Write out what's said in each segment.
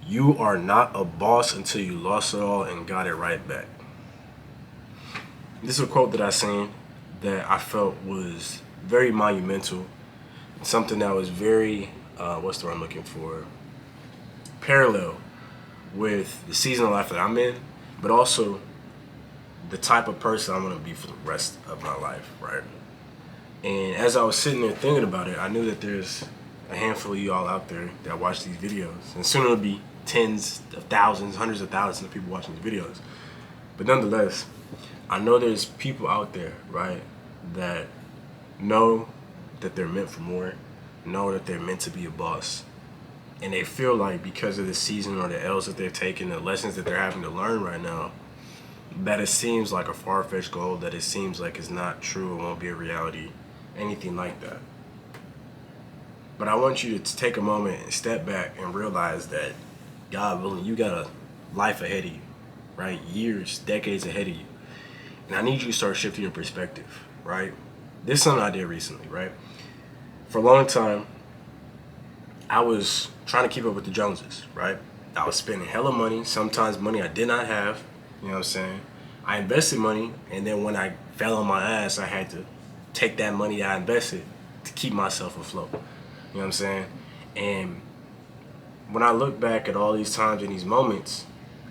You are not a boss until you lost it all and got it right back. This is a quote that I seen that I felt was very monumental. Something that was very, what's the word I'm looking for? Parallel with the season of life that I'm in, but also the type of person I want to be for the rest of my life, right? And as I was sitting there thinking about it, I knew that there's a handful of you all out there that watch these videos, and soon it'll be tens of thousands, hundreds of thousands of people watching these videos. But nonetheless, I know there's people out there, right, that know that they're meant for more, know that they're meant to be a boss, and they feel like because of the season or the L's that they've taken, the lessons that they're having to learn right now, that it seems like a far-fetched goal, that it seems like it's not true, it won't be a reality, anything like that. But I want you to take a moment and step back and realize that, God willing, you got a life ahead of you, right? Years, decades ahead of you. And I need you to start shifting your perspective, right? This is something I did recently, right? For a long time, I was trying to keep up with the Joneses, right? I was spending hella money, sometimes money I did not have, you know what I'm saying? I invested money, and then when I fell on my ass, I had to take that money that I invested to keep myself afloat, you know what I'm saying? And when I look back at all these times and these moments,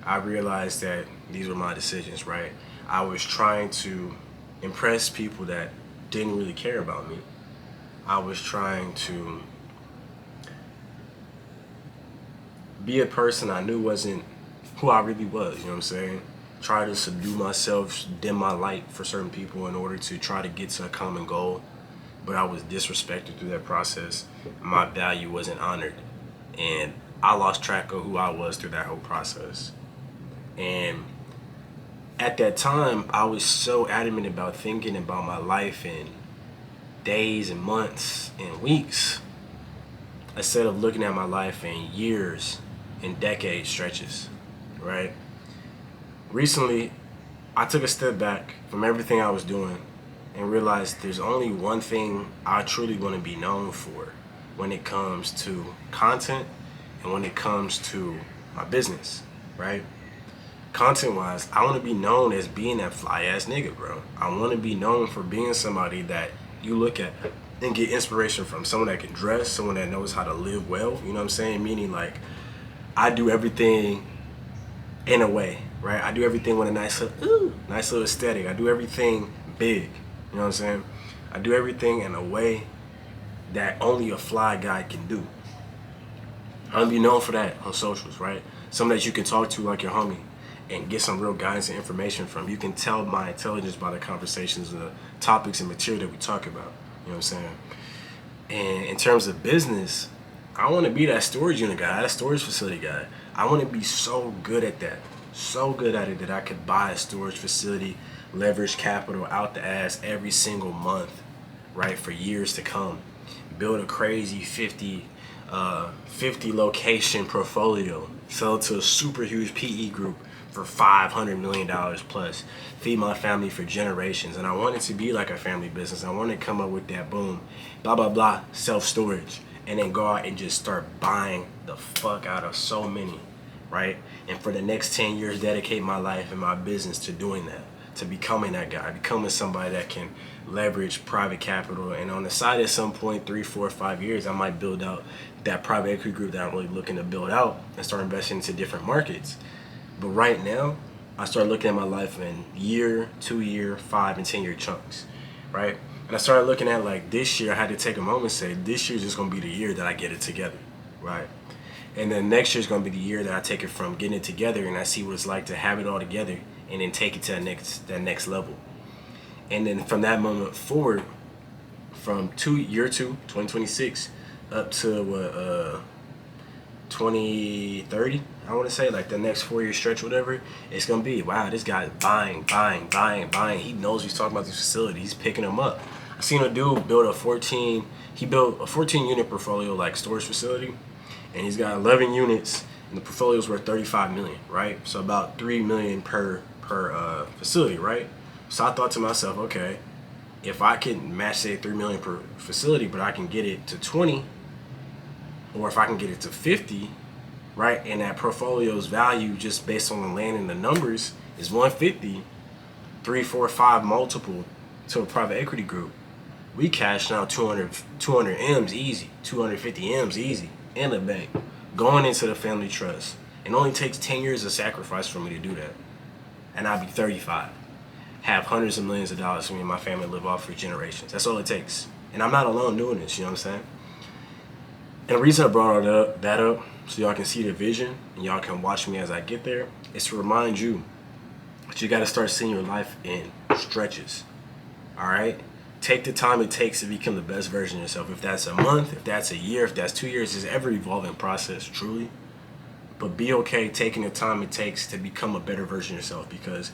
I realized that these were my decisions, right? I was trying to impress people that didn't really care about me. I was trying to be a person I knew wasn't who I really was, you know what I'm saying? Try to subdue myself, dim my light for certain people in order to try to get to a common goal. But I was disrespected through that process. My value wasn't honored. And I lost track of who I was through that whole process. And at that time, I was so adamant about thinking about my life in days and months and weeks instead of looking at my life in years and decade stretches, right? Recently, I took a step back from everything I was doing and realized there's only one thing I truly want to be known for when it comes to content and when it comes to my business, right? Content-wise, I want to be known as being that fly-ass nigga, bro. I want to be known for being somebody that you look at and get inspiration from. Someone that can dress, someone that knows how to live well, you know what I'm saying? Meaning, like, I do everything in a way, right? I do everything with a nice little aesthetic. I do everything big, you know what I'm saying? I do everything in a way that only a fly guy can do. I want to be known for that on socials, right? Someone that you can talk to like your homie and get some real guidance and information from. You can tell my intelligence by the conversations, the topics and material that we talk about. You know what I'm saying? And in terms of business, I want to be that storage unit guy, that storage facility guy. I want to be so good at that, so good at it that I could buy a storage facility, leverage capital out the ass every single month, right, for years to come. Build a crazy 50 location portfolio, sell it to a super huge PE group for $500 million plus, feed my family for generations. And I want it to be like a family business. I want to come up with that boom, blah, blah, blah, self-storage, and then go out and just start buying the fuck out of so many, right? And for the next 10 years, dedicate my life and my business to doing that, to becoming that guy, becoming somebody that can leverage private capital. And on the side at some point, 3, 4, 5 years, I might build out that private equity group that I'm really looking to build out and start investing into different markets. But right now, I start looking at my life in year, 2 year, 5 and 10 year chunks, right? And I started looking at, like, this year, I had to take a moment and say, this year's just gonna be the year that I get it together, right? And then next year's gonna be the year that I take it from getting it together and I see what it's like to have it all together and then take it to that next level. And then from that moment forward, from year 2026, up to 2030, I want to say, like the next 4 year stretch, whatever, it's gonna be, wow, this guy's buying. He knows he's talking about this facility. He's picking them up. I seen a dude build a 14 unit portfolio, like, storage facility, and he's got 11 units, and the portfolio's worth 35 million, right? So about 3 million per facility, right? So I thought to myself, okay, if I can match, say, 3 million per facility, but I can get it to 20, or if I can get it to 50, right? And that portfolio's value just based on the land and the numbers is 150, 3, 4, 5 multiple to a private equity group. We cashed out 200 M's easy, 250 M's easy in the bank, going into the family trust. It only takes 10 years of sacrifice for me to do that. And I'll be 35. Have hundreds of millions of dollars for me and my family to live off for generations. That's all it takes. And I'm not alone doing this, you know what I'm saying? And the reason I brought that up, so y'all can see the vision and y'all can watch me as I get there, is to remind you that you got to start seeing your life in stretches. All right? Take the time it takes to become the best version of yourself. If that's a month, if that's a year, if that's 2 years, it's ever evolving process, truly. But be okay taking the time it takes to become a better version of yourself, because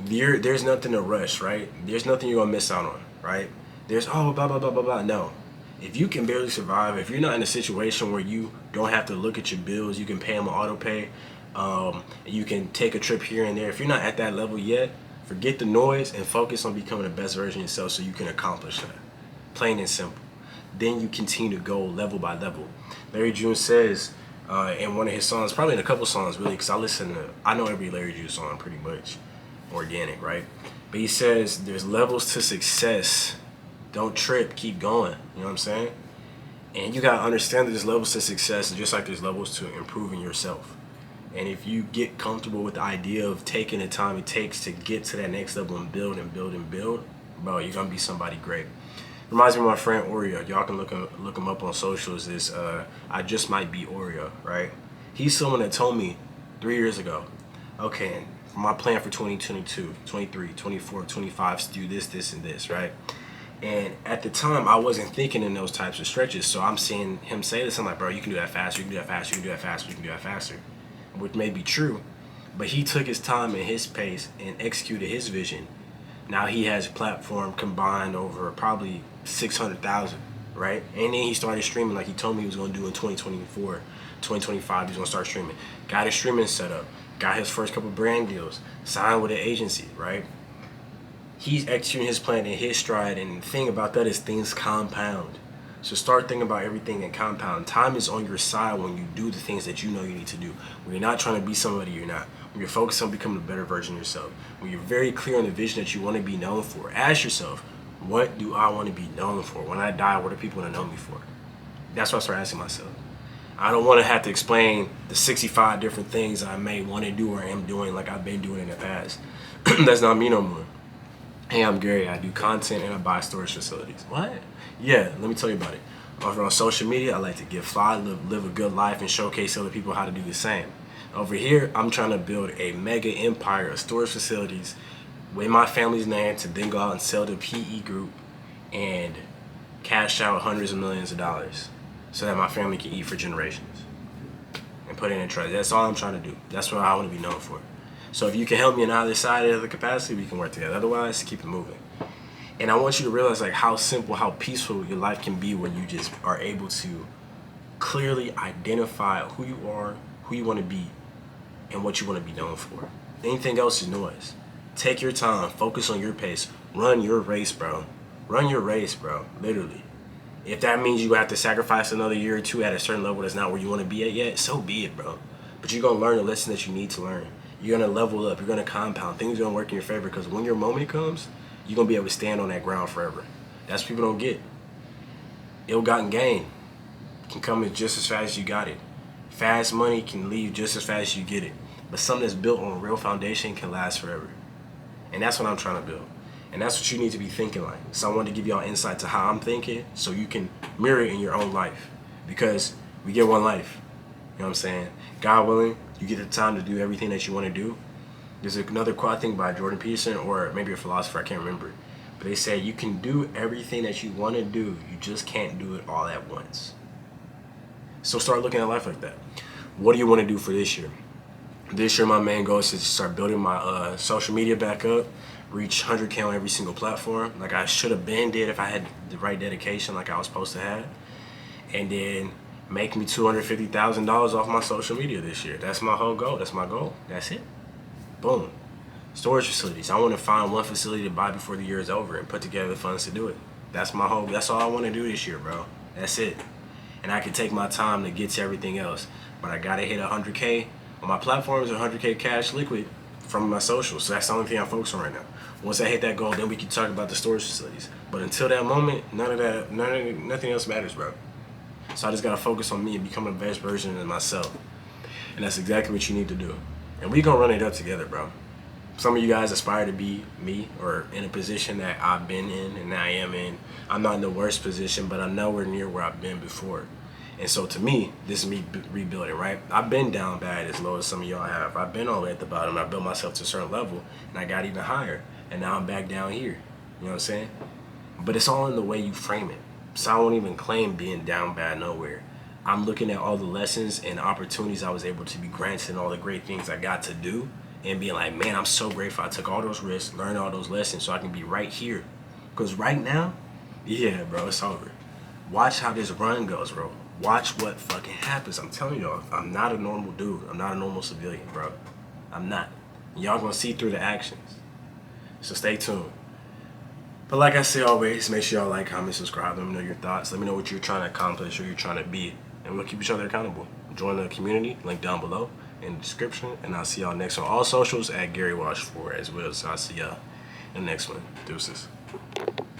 there's nothing to rush, right? There's nothing you're going to miss out on, right? There's, blah, blah, blah, blah, blah. No. If you can barely survive, if you're not in a situation where you don't have to look at your bills, you can pay them on auto pay, you can take a trip here and there. If you're not at that level yet, forget the noise and focus on becoming the best version of yourself so you can accomplish that. Plain and simple. Then you continue to go level by level. Larry June says in one of his songs, probably in a couple songs really, because I know every Larry June song pretty much, organic, right? But he says there's levels to success. Don't trip, keep going. You know what I'm saying? And you gotta understand that there's levels to success, just like there's levels to improving yourself. And if you get comfortable with the idea of taking the time it takes to get to that next level and build and build and build, bro, you're gonna be somebody great. Reminds me of my friend Oreo. Y'all can look him up on socials. I just might be Oreo, right? He's someone that told me 3 years ago, okay, my plan for 2022, 23, 24, 25 is to do this, this, and this, right? And at the time, I wasn't thinking in those types of stretches. So I'm seeing him say this. I'm like, bro, you can do that faster. You can do that faster. You can do that faster. You can do that faster. Which may be true. But he took his time and his pace and executed his vision. Now he has a platform combined over probably 600,000, right? And then he started streaming like he told me he was going to do in 2024, 2025. He's going to start streaming. Got his streaming set up. Got his first couple brand deals. Signed with an agency, right? He's executing his plan in his stride, and the thing about that is things compound. So start thinking about everything in compound. Time is on your side when you do the things that you know you need to do. When you're not trying to be somebody you're not. When you're focused on becoming a better version of yourself. When you're very clear on the vision that you want to be known for. Ask yourself, what do I want to be known for? When I die, what are people going to know me for? That's what I start asking myself. I don't want to have to explain the 65 different things I may want to do or am doing like I've been doing in the past. That's not me no more. Hey, I'm Gary. I do content and I buy storage facilities. What? Yeah, let me tell you about it. Over on social media, I like to get fly, live a good life, and showcase other people how to do the same. Over here, I'm trying to build a mega empire of storage facilities with my family's name to then go out and sell to PE group and cash out hundreds of millions of dollars so that my family can eat for generations and put it in trust. That's all I'm trying to do. That's what I want to be known for. So if you can help me on either side of the capacity, we can work together. Otherwise, keep it moving. And I want you to realize like how simple, how peaceful your life can be when you just are able to clearly identify who you are, who you want to be, and what you want to be known for. Anything else is noise. Take your time, focus on your pace, run your race, bro. Run your race, bro, literally. If that means you have to sacrifice another year or two at a certain level that's not where you want to be at yet, so be it, bro. But you're going to learn the lesson that you need to learn. You're going to level up. You're going to compound. Things are going to work in your favor because when your moment comes, you're going to be able to stand on that ground forever. That's what people don't get. Ill-gotten gain can come in just as fast as you got it. Fast money can leave just as fast as you get it. But something that's built on a real foundation can last forever. And that's what I'm trying to build. And that's what you need to be thinking like. So I wanted to give y'all insight to how I'm thinking so you can mirror it in your own life. Because we get one life. You know what I'm saying? God willing, you get the time to do everything that you want to do. There's another quote I think by Jordan Peterson or maybe a philosopher, I can't remember. But they say you can do everything that you want to do. You just can't do it all at once. So start looking at life like that. What do you want to do for this year? This year my main goal is to start building my social media back up. Reach 100K on every single platform. Like I should have been did if I had the right dedication like I was supposed to have. And then make me $250,000 off my social media this year. That's my whole goal. That's my goal. That's it. Boom. Storage facilities. I want to find one facility to buy before the year is over and put together the funds to do it. That's my whole. That's all I want to do this year, bro. That's it. and I can take my time to get to everything else. But I gotta hit 100K on my platforms or 100K cash liquid from my socials. So that's the only thing I'm focused on right now. Once I hit that goal, then we can talk about the storage facilities. But until that moment, nothing else matters, bro. So I just gotta focus on me and become the best version of myself. And that's exactly what you need to do. And we gonna run it up together, bro. Some of you guys aspire to be me or in a position that I've been in and I am in. I'm not in the worst position, but I'm nowhere near where I've been before. And so to me, this is me rebuilding, right? I've been down bad as low as some of y'all have. I've been all the way at the bottom. I built myself to a certain level and I got even higher. And now I'm back down here. You know what I'm saying? But it's all in the way you frame it. So I won't even claim being down bad nowhere. I'm looking at all the lessons and opportunities I was able to be granted and all the great things I got to do and being like, man, I'm so grateful I took all those risks, learned all those lessons so I can be right here. Because right now, yeah, bro, it's over. Watch how this run goes, bro. Watch what fucking happens. I'm telling y'all, I'm not a normal dude. I'm not a normal civilian, bro. I'm not. Y'all gonna see through the actions. So stay tuned. But like I say always, make sure y'all like, comment, subscribe. Let me know your thoughts. Let me know what you're trying to accomplish or you're trying to be. And we'll keep each other accountable. Join the community, link down below in the description. And I'll see y'all next on all socials at Gary Wash 4 as well. So I'll see y'all in the next one. Deuces.